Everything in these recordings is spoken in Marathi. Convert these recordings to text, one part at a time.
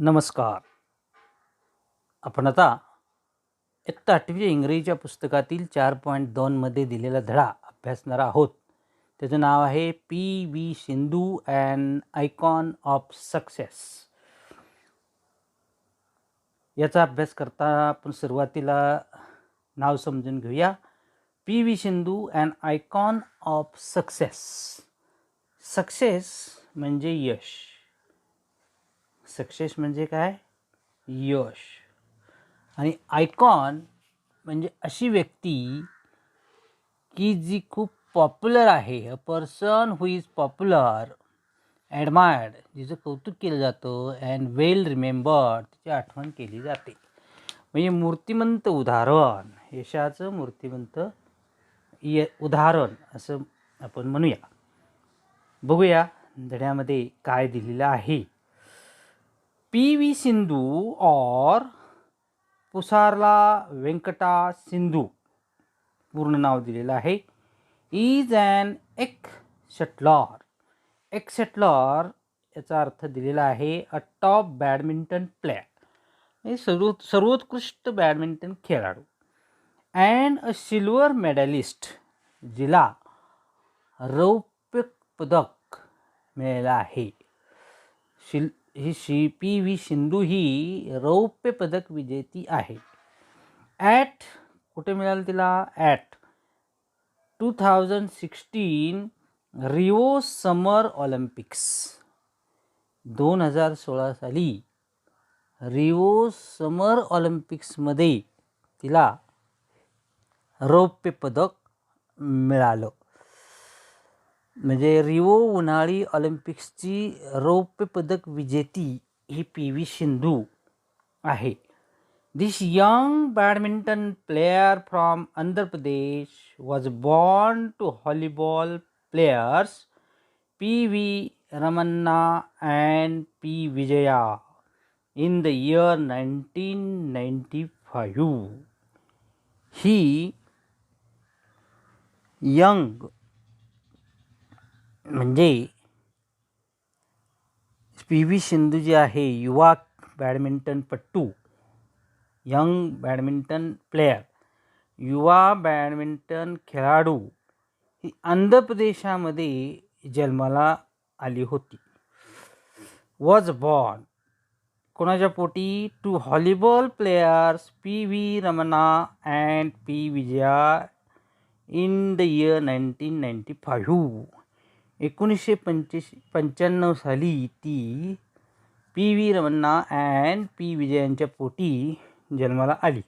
नमस्कार. आपण आता इयत्ता 8वी इंग्रजीच्या पुस्तकातील 4.2 मध्ये दिलेला धडा अभ्यासणार आहोत. त्याचं नाव आहे P V. Sindhu an icon of success. याचा अभ्यास करताना आपण सुरुवातीला नाव समजून घेऊया. P V. Sindhu an icon of success. Success म्हणजे यश. सक्सेस म्हणजे काय? यश. आणि आयकॉन म्हणजे अशी व्यक्ती की जी खूप पॉप्युलर आहे. A person who is popular, admired, जिचं कौतुक केलं जातं, अँड वेल रिमेंबर्ड, तिची आठवण केली जाते. म्हणजे मूर्तिमंत उदाहरण, यशाचं मूर्तिमंत उदाहरण असं आपण म्हणूया. बघूया धड्यामध्ये काय दिलेलं आहे. पी.व्ही. सिंधू और पुसारला वेंकटा सिंधू, पूर्ण नाव दिलेलं आहे, इज ॲन एक्स-शटलर. एक्स-शटलर याचा अर्थ दिलेला आहे अ टॉप बॅडमिंटन प्लेयर, म्हणजे सर्वोत्कृष्ट बॅडमिंटन खेळाडू. अँड अ सिल्वर मेडलिस्ट, जिला रौप्य पदक मिळालेलं आहे. ही पी.व्ही. सिंधू ही रौप्य पदक विजेती आहे. ॲट, कुठे मिळालं तिला? At 2016 Rio summer Olympics. 2016 साली रिओ समर ऑलिम्पिक्समध्ये तिला रौप्य पदक मिळालं. म्हणजे रिओ उन्हाळी ऑलिम्पिक्सची रौप्य पदक विजेती ही पी.व्ही. सिंधू आहे. This young badminton player from Andhra Pradesh was born to volleyball players P.V. Ramanna and P. Vijaya in the year 1995. He young म्हणजे पी.व्ही. सिंधू जी आहे युवा बॅडमिंटनपटू, यंग बॅडमिंटन प्लेयर, युवा बॅडमिंटन खेळाडू, ही आंध्र प्रदेशामध्ये जन्माला आली होती. वॉज बॉर्न, कोणाच्या पोटी? Two volleyball players P V. Ramana and P. Vijaya in the year 1995. 1995 साली ती पी.व्ही. Ramanna and P. विजयांच्या पोटी जन्माला आली.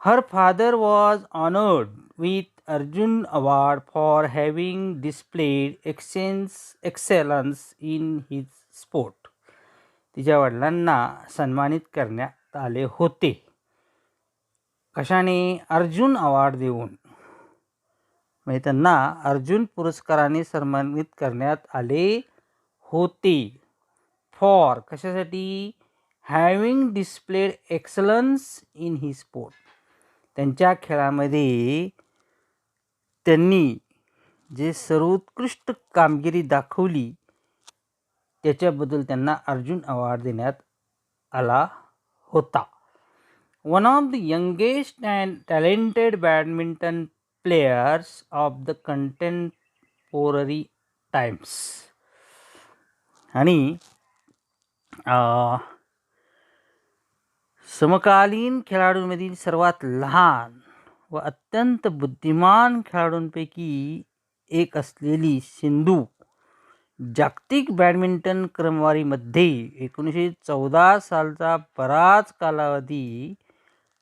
Her father was honoured with Arjuna award for having displayed excellence in his sport. तिच्या वडिलांना सन्मानित करण्यात आले होते. कशाने? अर्जुन अवॉर्ड देऊन. म्हणजे त्यांना अर्जुन पुरस्काराने सन्मानित करण्यात आले होते. फॉर, कशासाठी? Having displayed excellence in he sport, त्यांच्या खेळामध्ये त्यांनी जे सर्वोत्कृष्ट कामगिरी दाखवली त्याच्याबद्दल त्यांना अर्जुन अवॉर्ड देण्यात आला होता. One of the youngest and talented badminton players of the contemporary times. आणि समकालीन खेळाडूंमधील सर्वात लहान व अत्यंत बुद्धिमान खेळाडूंपैकी एक असलेली सिंधू जागतिक बॅडमिंटन क्रमवारीमध्ये 1914 सालचा बराच कालावधी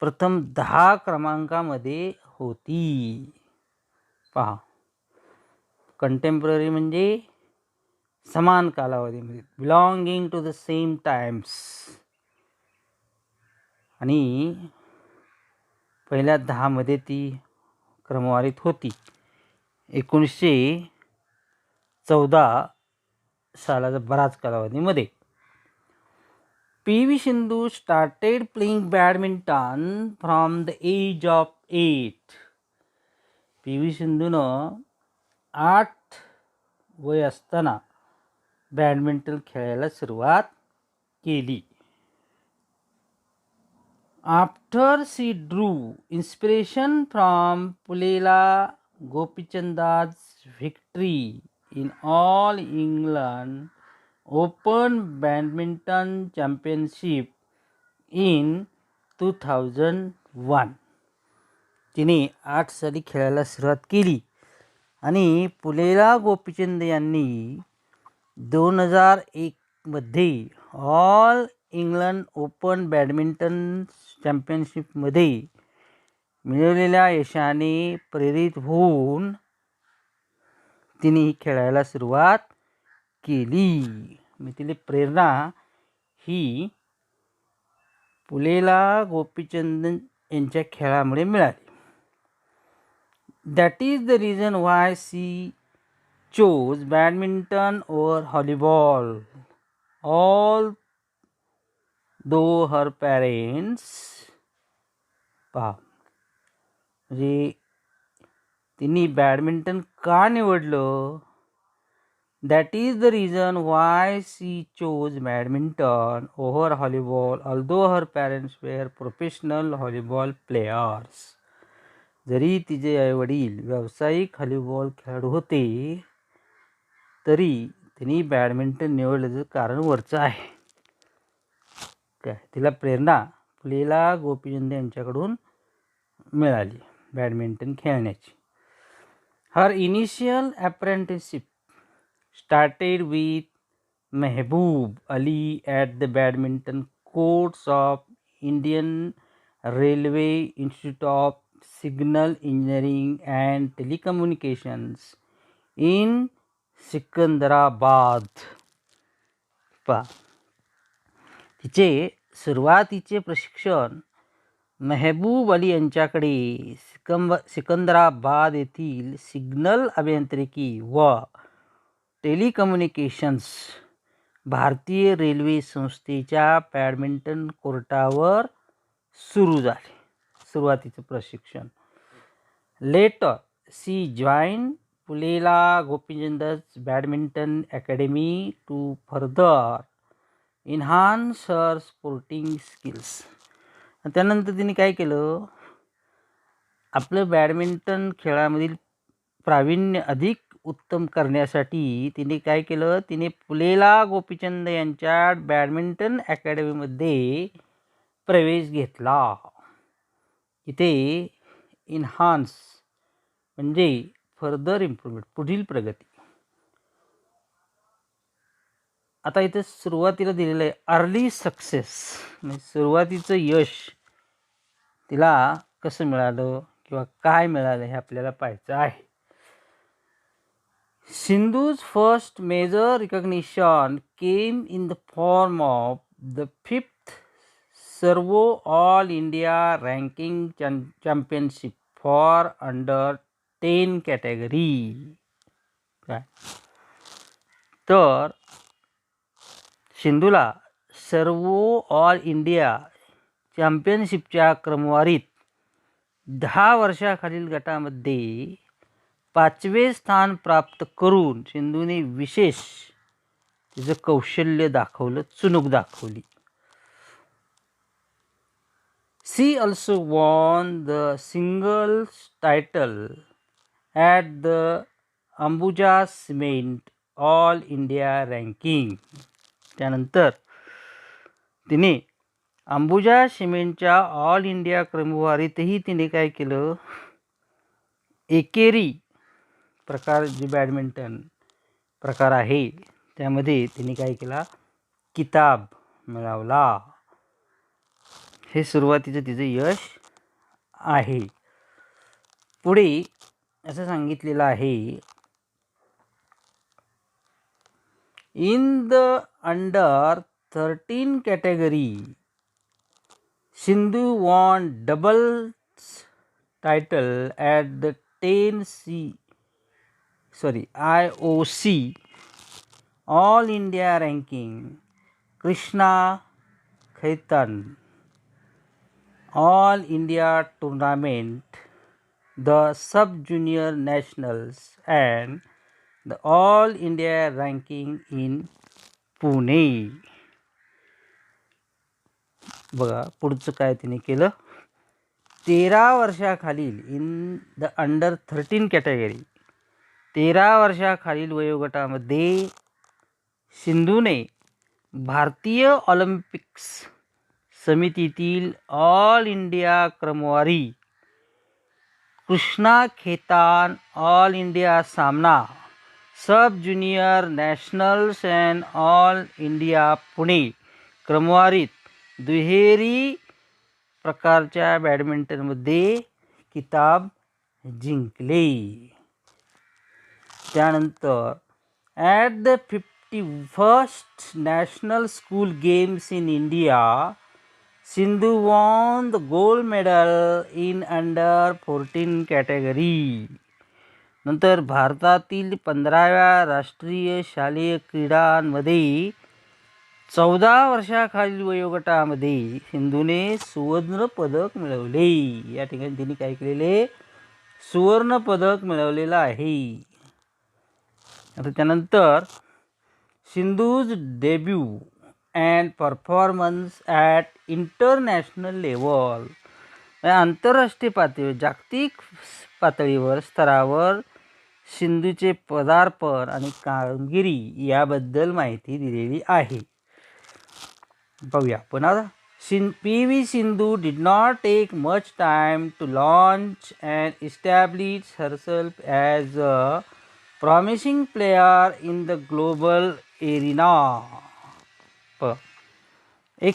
प्रथम 10 क्रमांकामध्ये होती. पहा, कंटेम्पररी म्हणजे समान कालावधीमध्ये, belonging to the same times. आणि पहिल्या 10 मध्ये ती क्रमवारीत होती. 1914 सालाचा बराच कालावधीमध्ये. P V. Sindhu started playing badminton from the age of 8. P V. सिंधूनं 8 वय असताना बॅडमिंटन खेळायला सुरुवात केली. After she drew inspiration from Pulela Gopichanda's victory in All England Open Badminton Championship in 2001, तिने 8 साली खेळायला सुरुवात केली आणि पुलेला गोपीचंद यांनी 2001 मध्ये ऑल इंग्लंड ओपन बॅडमिंटन चॅम्पियनशिपमध्ये मिळवलेल्या यशाने प्रेरित होऊन तिने खेळायला सुरुवात केली. मी तिला प्रेरणा ही पुलेला गोपीचंद यांच्या खेळामुळे मिळाली. That is the reason why she chose badminton over volleyball. Although her parents म्हणजे तिने बॅडमिंटन का निवडलं? That is the reason why she chose badminton over volleyball although her parents were professional volleyball players. जरी तिचे आईवडील व्यावसायिक व्हॉलीबॉल खेळाडू होते तरी तिने बॅडमिंटन निवडल्याचं कारण वरचं आहे. काय तिला प्रेरणा पुलेला गोपीचंद यांच्याकडून मिळाली बॅडमिंटन खेळण्याची. Her initial apprenticeship started with Mehboob Ali at the badminton courts of Indian Railway Institute of Signal Engineering and Telecommunications in Secunderabad. तिचे सुरुवातीचे प्रशिक्षण मेहबूब अली यांच्याकडे सिकंदराबाद येथील सिग्नल अभियांत्रिकी व टेलिकम्युनिकेशन्स भारतीय रेल्वे संस्थेच्या बॅडमिंटन कोर्टावर सुरू झाले. सुरुवातीचं प्रशिक्षण. Later she join Pullela Gopichand's badminton academy to further enhance her sporting skills. त्यानंतर तिने काय केलं? आपलं बॅडमिंटन खेळामधील प्रावीण्य अधिक उत्तम करण्यासाठी तिने काय केलं? तिने पुलेला गोपीचंद यांच्या बॅडमिंटन अकॅडमीमध्ये प्रवेश घेतला. इथे इन्हान्स म्हणजे फर्दर इम्प्रूव्हमेंट, पुढील प्रगती. आता इथे सुरुवातीला दिलेलं आहे अर्ली सक्सेस, म्हणजे सुरुवातीचं यश तिला कसं मिळालं किंवा काय मिळालं हे आपल्याला पाहायचं आहे. Sindhu's first major recognition came in the form of the 5th Servo all India ranking championship for under 10 category. काय तर सिंधूला सर्वो ऑल इंडिया चॅम्पियनशिपच्या क्रमवारीत 10 वर्षाखालील गटामध्ये 5वे स्थान प्राप्त करून सिंधूने विशेष तिचं कौशल्य दाखवलं, चुणूक दाखवली. She also won the singles title at the Ambuja Cement All India Ranking. त्यानंतर तिने अंबुजा सिमेंटच्या ऑल इंडिया क्रमवारीतही तिने काय केलं? एकेरी प्रकार जे बॅडमिंटन प्रकार आहे त्यामध्ये तिने काय केला? किताब मिळवला. हे सुरुवातीचं तिचं यश आहे. पुढे असं सांगितलेलं आहे, in the under 13 category, Sindhu won doubles title at the IOC All India Ranking. Krishna Khaitan All India Tournament, the Sub-Junior Nationals and the All India Ranking in Pune. बघा पुढचं काय तिने केलं. 13 वर्षाखालील इन द अंडर 13 कॅटेगरी 13 वर्षाखालील वयोगटामध्ये सिंधूने भारतीय ऑलिम्पिक्स समितीतील ऑल इंडिया क्रमवारी, कृष्णा खेतान ऑल इंडिया सामना, सब junior nationals and all India Pune क्रमवारीत दुहेरी प्रकारच्या बॅडमिंटनमध्ये किताब जिंकले. त्यानंतर at the 51st national school games in India Sindhu won the gold medal in under 14 category. नंतर भारतातील 15व्या राष्ट्रीय शालेय क्रीडांमध्ये 14 वर्षाखालील वयोगटामध्ये सिंधूने सुवर्ण पदक मिळवले. या ठिकाणी तिने काय केलेले, सुवर्ण पदक मिळवलेलं आहे. आता त्यानंतर Sindhu's debut and performance at international level, आंतरराष्ट्रीय पातळीवर जागतिक पातळीवर स्तरावर सिंधूचे पदार्पण आणि कामगिरी याबद्दल माहिती दिलेली आहे. बघूया पुन्हा. PV Sindhu did not take much time to launch and establish herself as a promising player in the global arena. एक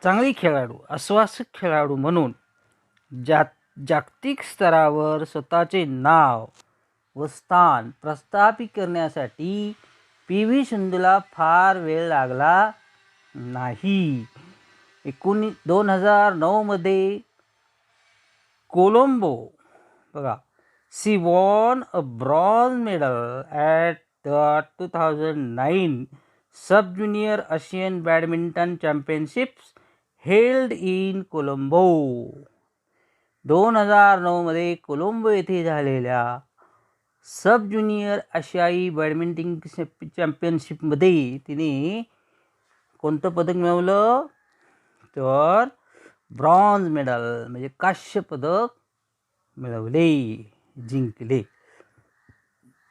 चांगली खेळाडू, आश्वासक खेळाडू म्हणून जागतिक स्तरावर स्वतःचे नाव व स्थान प्रस्थापित करण्यासाठी PV सिंधूला फार वेळ लागला नाही. 2009 मध्ये कोलंबो, बघा, she won a bronze medal at the 2009 sub junior Asian badminton championships held in Colombo. 2009 मध्ये कोलंबो येथे झालेल्या सब ज्युनियर आशियाई बॅडमिंटन चॅम्पियनशिपमध्ये तिने कोणतं पदक मिळवलं, तर ब्रॉन्झ मेडल म्हणजे कांस्य पदक मिळवले, जिंकले.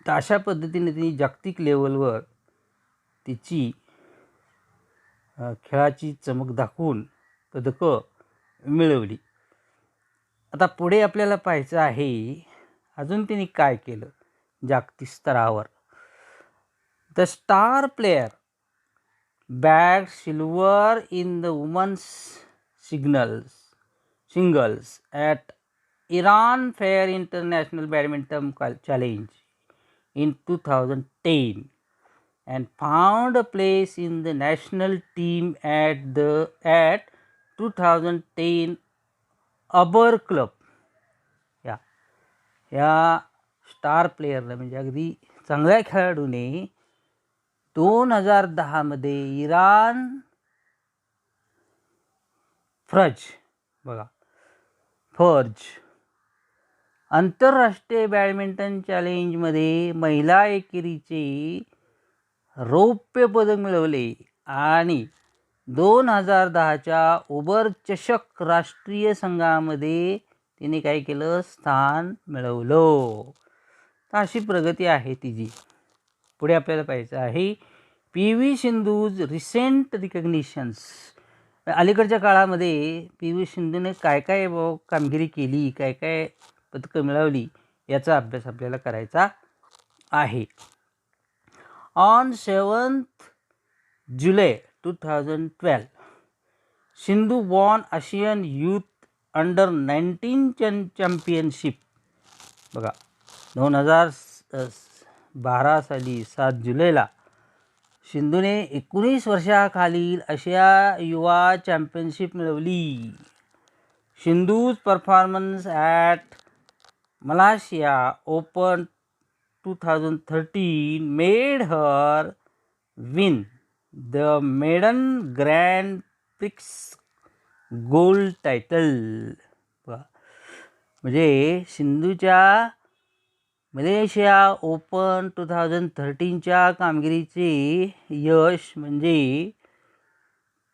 तर अशा पद्धतीने तिने जागतिक लेवलवर तिची खेळाची चमक दाखवून पदकं मिळवली. आता पुढे आपल्याला पाहायचं आहे अजून तिने काय केलं जागतिक स्तरावर. The star player bagged silver in the women's singles at Iran Fair International Badminton Challenge in 2010 and found a place in the national team at 2010 अबर क्लब. या स्टार प्लेयरला म्हणजे अगदी चांगल्या खेळाडूने 2010 मध्ये इराण फर्ज आंतरराष्ट्रीय बॅडमिंटन चॅलेंजमध्ये महिला एकेरीचे रौप्य पदक मिळवले आणि 2010च्या उबर चषक राष्ट्रीय संघामध्ये तिने काय केलं, स्थान मिळवलं. तर अशी प्रगती आहे तिची. पुढे आपल्याला पाहायचं आहे PV सिंधूज रिसेंट रिकग्निशन्स. अलीकडच्या काळामध्ये PV सिंधूने काय काय कामगिरी केली, काय काय पदकं मिळवली याचा अभ्यास आपल्याला करायचा आहे. On 7th July 2012 Sindhu won Asian youth under 19 championship. बघा 2012 साली 7 जुलैला सिंधूने 19 वर्षाखालील आशिया युवा चॅम्पियनशिप मिळवली. Sindhu's performance at Malaysia open 2013 made her win the maiden grand prix gold title. म्हणजे सिंधूच्या मलेशिया ओपन 2013च्या कामगिरीचे यश म्हणजे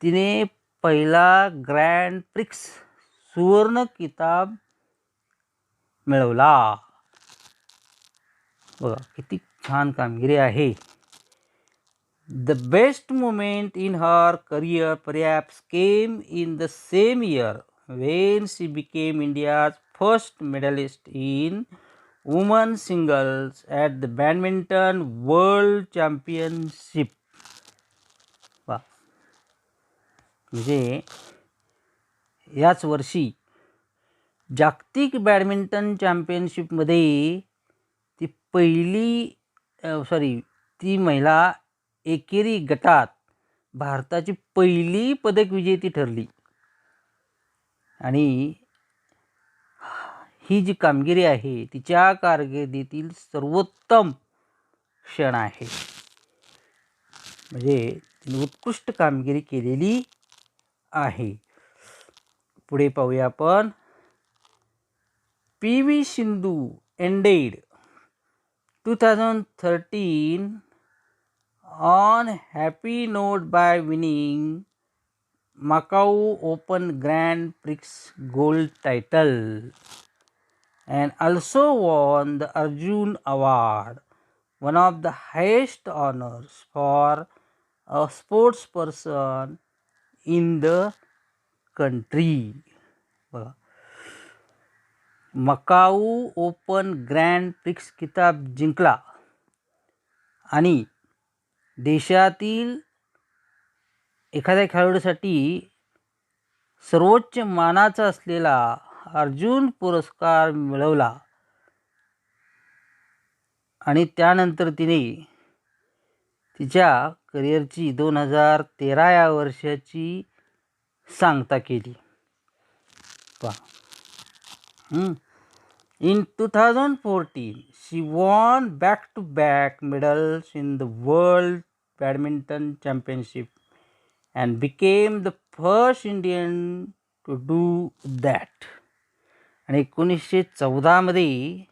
तिने पहिला ग्रँड प्रिक्स सुवर्ण किताब मिळवला. बघा किती छान कामगिरी आहे. The best moment in her career perhaps came in the same year when she became India's first medalist in women's singles at the Badminton World Championship. म्हणजे याच वर्षी जागतिक बॅडमिंटन चॅम्पियनशिपमध्ये ती महिला एकेरी गटात भारताची पहिली पदक विजेती ठरली. आणि ही जी कामगिरी आहे तिच्या कारकिर्दीतील सर्वोत्तम क्षण आहे. म्हणजे तिने उत्कृष्ट कामगिरी केलेली आहे. पुढे पाहूया आपण. PV Sindhu ended 2013 on happy note by winning Macau Open Grand Prix gold title and also won the Arjun Award, one of the highest honors for a sports person in the country. Macau open grand prix किताब जिंकला आणि देशातील एखाद्या खेळाडूसाठी सर्वोच्च मानाचा असलेला अर्जुन पुरस्कार मिळवला. आणि त्यानंतर तिने तिच्या करिअरची 2013 या वर्षाची सांगता केली. In 2014, she won back-to-back medals in the World Badminton Championship and became the first Indian to do that. आणि 1914 मध्ये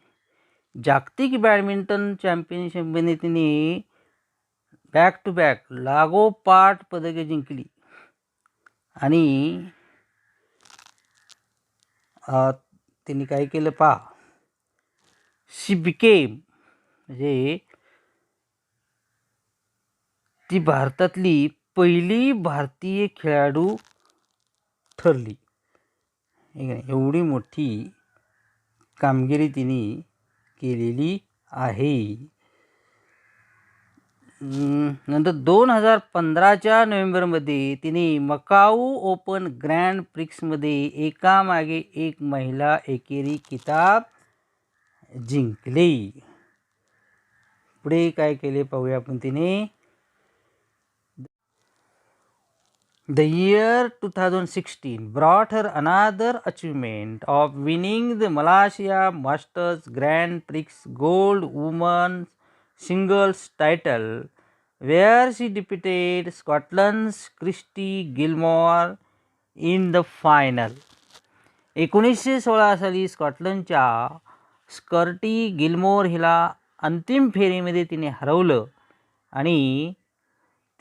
जागतिक बॅडमिंटन चॅम्पियनशिपमध्ये तिने बॅक टू बॅक लागोपाठ पदके जिंकली. आणि तिने काय केलं पहा. शी बिकेम म्हणजे ती भारतातली पहिली भारतीय खेळाडू ठरली. एवढी मोठी कामगिरी तिने केलेली आहे. नंतर 2015च्या नोव्हेंबरमध्ये तिने मकाऊ ओपन ग्रँड प्रिक्समध्ये एकामागे एक महिला एकेरी किताब जिंकले. पुढे काय केले पाहूया आपण. तिने The year 2016 brought her another achievement of winning the Malaysia Masters Grand Prix Gold Women's Singles title, where she defeated Scotland's Christy Gilmore in the final. 1916 साली स्कॉटलंडच्या स्कर्टी गिल्मोर हिला अंतिम फेरीमध्ये तिने हरवलं आणि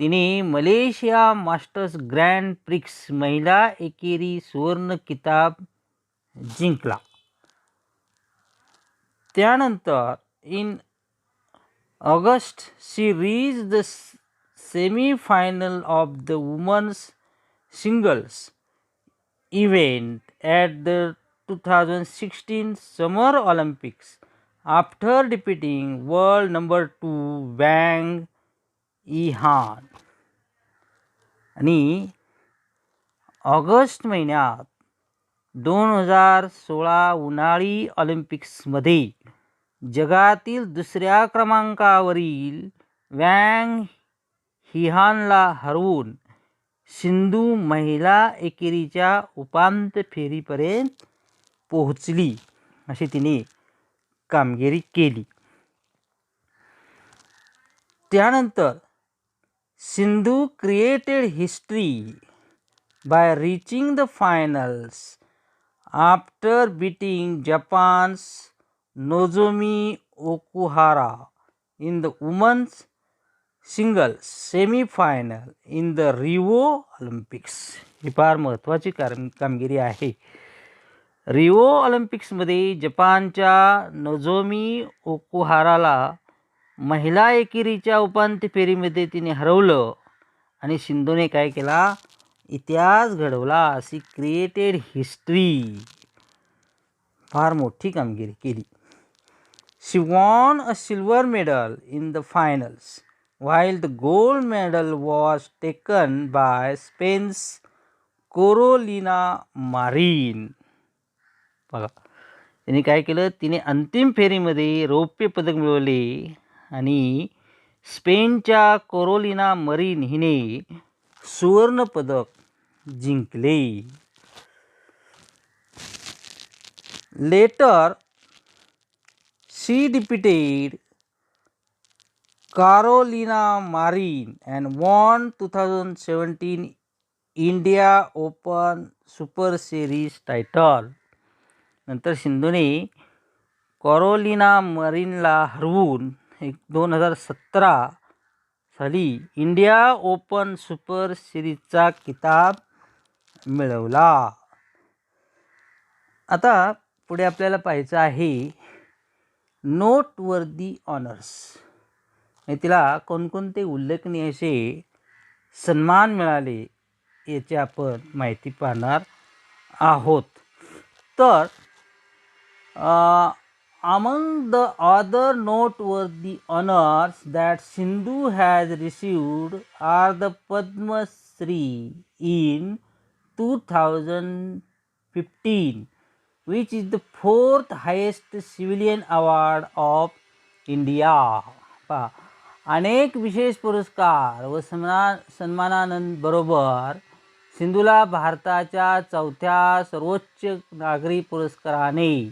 तिने मलेशिया मास्टर्स ग्रँड प्रिक्स महिला एकेरी सुवर्ण किताब जिंकला. त्यानंतर in August she reach the semifinal of the women's singles event at the 2016 summer Olympics after defeating world number 2 Wang Yihan. आणि ऑगस्ट महिन्यात 2016 उन्हाळी ऑलिम्पिक्समध्ये जगातील दुसऱ्या क्रमांकावरील वँग हिहानला हरवून सिंधू महिला एकेरीच्या उपांत्य फेरीपर्यंत पोहोचली. अशी तिने कामगिरी केली. त्यानंतर Sindhu created history by reaching the finals after beating Japan's Nozomi Okuhara in the women's singles semi-final in the Rio Olympics. ही फार महत्त्वाची कामगिरी आहे. रिओ ऑलिम्पिक्समध्ये जपानच्या नोझोमी ओकुहाराला महिला एकेरीच्या उपांत्य फेरीमध्ये तिने हरवलं आणि सिंधूने काय केला, इतिहास घडवला. अशी क्रिएटेड हिस्ट्री, फार मोठी कामगिरी केली. शी von a silver medal in the finals while the gold medal was taken by Spain's Carolina Marin. बघा, तिने काय केलं, तिने अंतिम फेरीमध्ये रौप्य पदक मिळवले आणि स्पेनच्या कॅरोलिना मरीन हिने सुवर्ण पदक जिंकले. Later she defeated Carolina Marin and won 2017 India Open Super Series title. नंतर सिंधूने कॅरोलिना मरीनला हरवून 2017 साली इंडिया ओपन सुपर सिरीजचा किताब मिळवला. आता पुढे आपल्याला पाहायचं आहे नोटवर्दी ऑनर्स. तिला कोणकोणते उल्लेखनीय असे सन्मान मिळाले याची आपण माहिती पाहणार आहोत. तर among the other noteworthy honours that Sindhu has received are the Padma Shri in 2015 which is the 4th highest civilian award of India. अनेक विशेष पुरस्कार व सन्मानांबरोबर सिंधूला भारताच्या 4थ्या सर्वोच्च नागरी पुरस्काराने,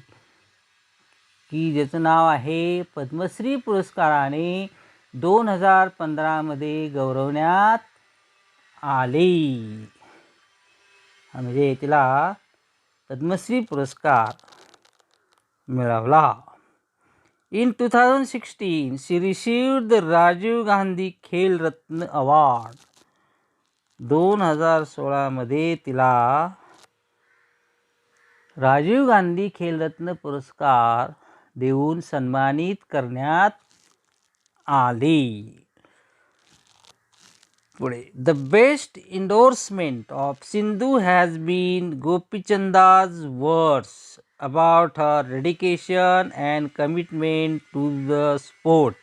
की ज्याचं नाव आहे पद्मश्री पुरस्काराने 2015 मध्ये गौरवण्यात आले. म्हणजे तिला पद्मश्री पुरस्कार मिळवला. In 2016, she received the Rajiv Gandhi खेल रत्न अवॉर्ड. 2016 मध्ये तिला राजीव गांधी खेल रत्न पुरस्कार देऊन सन्मानित करण्यात आले. पुढे the best endorsement of Sindhu has been Gopichanda's words about her dedication and commitment to the sport.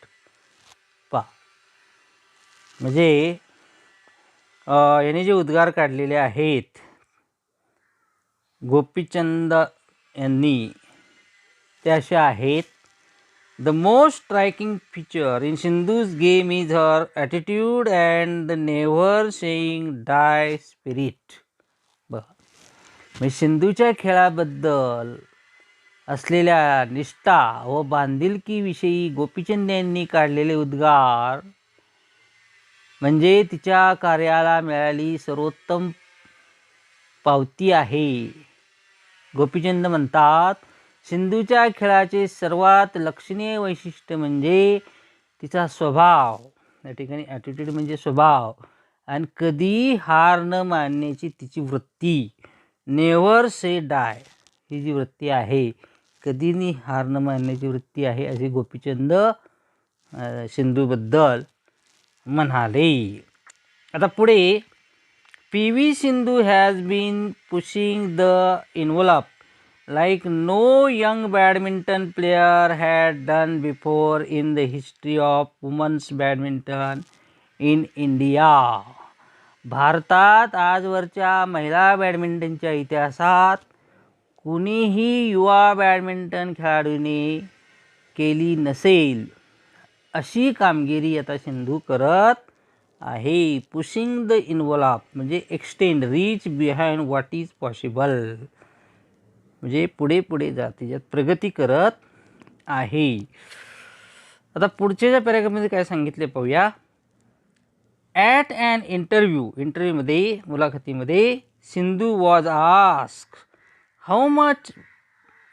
म्हणजे याने जे उद्गार काढलेले आहेत गोपीचंद यांनी ते असे आहेत. The most striking feature in Sindhu's game is her attitude and the never saying die spirit. म्हणजे सिंधूच्या खेळाबद्दल असलेल्या निष्ठा व बांधिलकीविषयी गोपीचंद यांनी काढलेले उद्गार म्हणजे तिच्या कार्याला मिळाली सर्वोत्तम पावती आहे. गोपीचंद म्हणतात, सिंधूच्या खेळाचे सर्वात लक्षणीय वैशिष्ट्य म्हणजे तिचा स्वभाव. या ठिकाणी ॲटिट्यूड म्हणजे स्वभाव आणि कधी हार न मानण्याची तिची वृत्ती. नेव्हर से डाय ही जी वृत्ती आहे, कधीही हार न मानण्याची वृत्ती आहे असे गोपीचंद सिंधूबद्दल म्हणाले. आता पुढे PV Sindhu has been pushing the envelope like no young badminton player had done before in the history of women's badminton in India. भारतात आजवरच्या महिला बॅडमिंटनच्या इतिहासात कुणीही युवा बॅडमिंटन खेळाडूने केली नसेल अशी कामगिरी आता सिंधू करत आहे. पुशिंग द इन्व्हॉल्व म्हणजे extend, reach behind what is possible, म्हणजे पुढे पुढे जाते, ज्यात प्रगती करत आहे. आता पुढच्या पॅराग्राफमध्ये काय सांगितले पाहूया. ॲट ॲन इंटरव्ह्यूमध्ये मुलाखतीमध्ये Sindhu was asked how much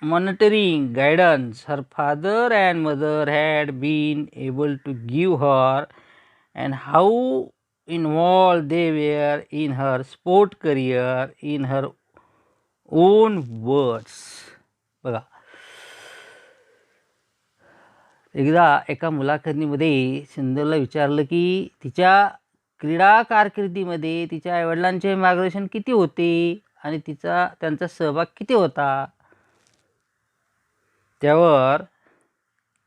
monitoring guidance her father and mother had been able to give her and how involved they were in her sport career in her own words. बघा, एकदा एका मुलाखतीमध्ये सिंधूला विचारलं की तिच्या क्रीडा कारकिर्दीमध्ये तिच्या आईवडिलांचे मार्गदर्शन किती होते आणि त्यांचा सहभाग किती होता. त्यावर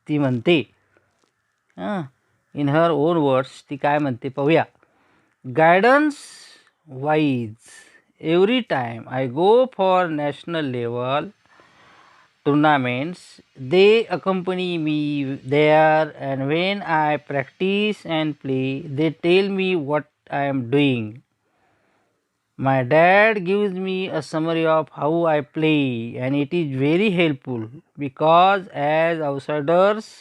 ती म्हणते, इन हर ओन वर्ड्स, ती काय म्हणते पाहूया. Guidance wise every time I go for national level tournaments, they accompany me there, and when I practice and play, they tell me what I am doing. My dad gives me a summary of how I play, and it is very helpful because as outsiders,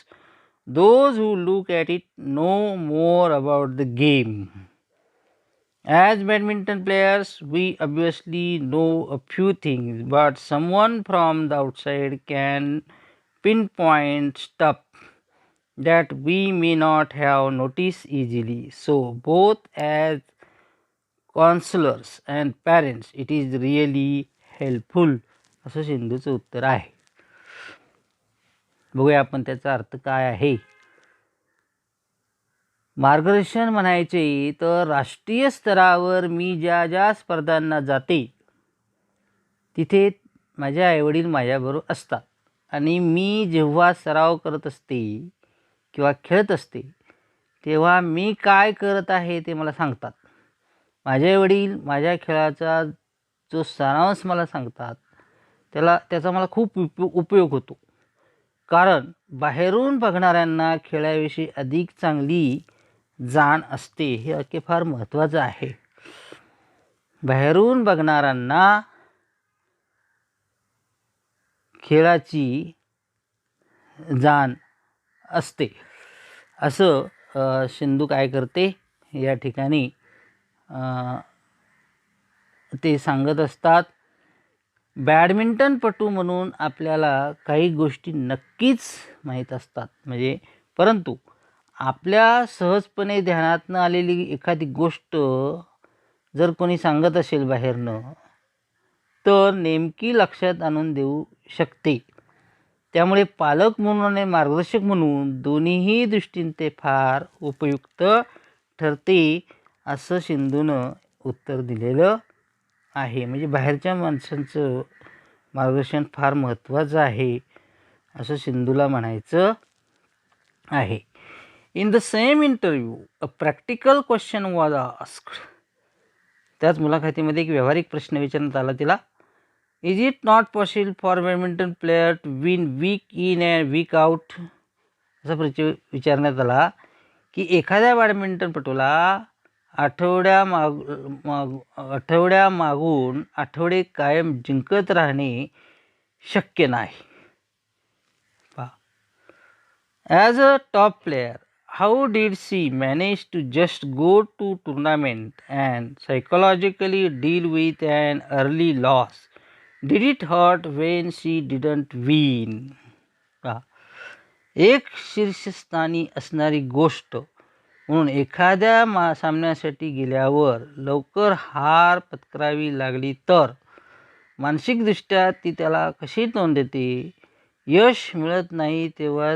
those who look at it know more about the game. As badminton players, we obviously know a few things, but someone from the outside can pinpoint stuff that we may not have noticed easily. So, both as counselors and parents, it is really helpful. असं सिंधूचं उत्तर आहे. बघूया आपण त्याचा अर्थ काय आहे. मार्गदर्शन म्हणायचे तर राष्ट्रीय स्तरावर मी ज्या ज्या स्पर्धांना जाते तिथे माझे आईवडील माझ्याबरोबर असतात आणि मी जेव्हा सराव करत असते किंवा खेळत असते तेव्हा मी काय करत आहे ते मला सांगतात. माझे वडील माझ्या खेळाचा जो सारांश मला सांगतात त्याचा मला खूप उपयोग होतो. कारण बाहेरून बघणाऱ्यांना खेळाविषयी अधिक चांगली जाण असते. हे वाक्य फार महत्त्वाचं आहे. बाहेरून बघणाऱ्यांना खेळाची जाण असते असं सिंधू काय करते या ठिकाणी ते सांगत असतात. बॅडमिंटनपटू म्हणून आपल्याला काही गोष्टी नक्कीच माहीत असतात, म्हणजे परंतु आपल्या सहजपणे ध्यानात न आलेली एखादी गोष्ट जर कोणी सांगत असेल बाहेरनं तर नेमकी लक्षात आणून देऊ शकते. त्यामुळे पालक म्हणून आणि मार्गदर्शक म्हणून दोन्हीही दृष्टीने ते फार उपयुक्त ठरते असं सिंधूनं उत्तर दिलेलं आहे. म्हणजे बाहेरच्या माणसांचं मार्गदर्शन फार महत्त्वाचं आहे असं सिंधूला म्हणायचं आहे. In the same interview, a practical question was asked. त्याच मुलाखतीमध्ये एक व्यावहारिक प्रश्न विचारण्यात आला तिला. Is it not possible for badminton player to win week in and week out? असा प्रश्न विचारण्यात आला की एखाद्या बॅडमिंटनपटूला आठवड्यामागून आठवडे कायम जिंकत राहणे शक्य नाही. As a top player, how did she manage to just go to tournament and psychologically deal with an early loss? Did it hurt when she didn't win? एक शीर्षस्थानी असणारी गोष्ट म्हणून एखाद्या सामन्यासाठी गेल्यावर लवकर हार पत्करावी लागली तर मानसिकदृष्ट्या ती त्याला कशी तोंड देते. यश मिळत नाही तेव्हा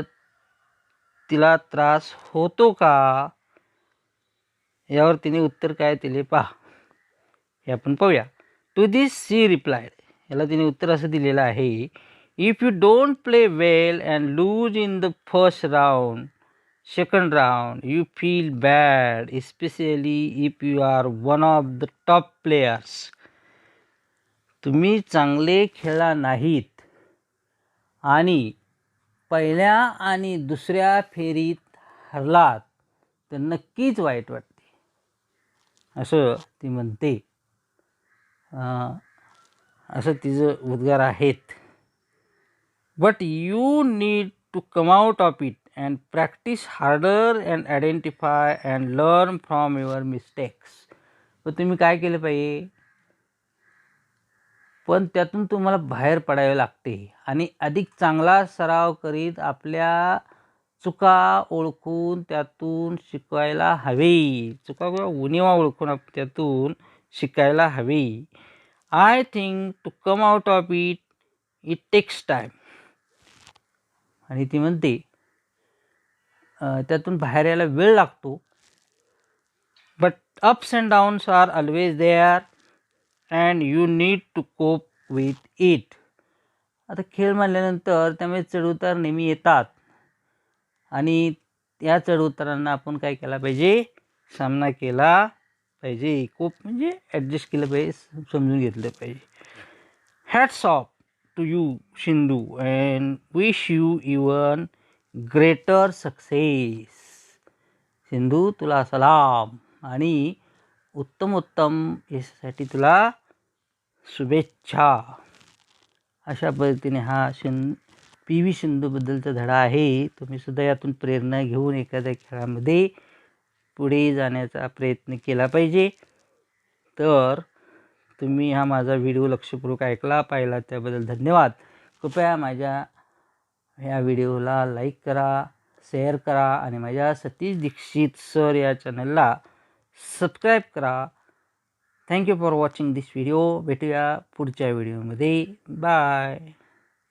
तिला त्रास होतो का, यावर तिने उत्तर काय दिले पहा. हे आपण पाहूया. टू दिस शी रिप्लायड, याला तिने उत्तर असं दिलेलं आहे. If you don't play well and lose in the first round, second round, you feel bad, especially if you are one of the top players. तुम्ही चांगले खेळला नाहीत आणि पहिल्या आणि दुसऱ्या फेरीत हरलात तर नक्कीच वाईट वाटते असं ती म्हणते. असं तिचं उद्गार आहेत. But you need to come out of it and practise harder and identify and learn from your mistakes. तर तुम्ही काय केलं पाहिजे, पण त्यातून तुम्हाला बाहेर पडावे लागते आणि अधिक चांगला सराव करीत आपल्या चुका ओळखून त्यातून शिकायला हवे. चुका किंवा उणिवा ओळखून त्यातून शिकायला हवे. I think to come out of it takes time. आणि ती म्हणते त्यातून बाहेर यायला वेळ लागतो. But ups and downs are always there and you need to cope with it. आता खेळ म्हणल्यानंतर त्यामुळे चढउतार नेहमी येतात आणि या चढउतारांना आपण काय केला पाहिजे, सामना केला पाहिजे. कोप म्हणजे ॲडजस्ट केलं पाहिजे, समजून घेतलं पाहिजे. Hats off to you Sindhu and wish you even greater success. Sindhu तुला सलाम आणि उत्तम यशासाठी तुला शुभेच्छा. अशा पद्धतीने हा PV सिंधूबद्दलचा धडा आहे. तुम्ही सुद्धा यातून प्रेरणा घेऊन एखाद्या खेळामध्ये पुढे जाण्याचा प्रयत्न केला पाहिजे. तर तुम्ही हा माझा व्हिडिओ लक्षपूर्वक पाहिला त्याबद्दल धन्यवाद. कृपया माझ्या ह्या व्हिडिओला लाईक करा, शेअर करा आणि माझ्या सतीश दीक्षित सर या चॅनलला सबस्क्राईब करा. Thank you for watching this video. भेटूया पुढच्या व्हिडिओमध्ये. बाय.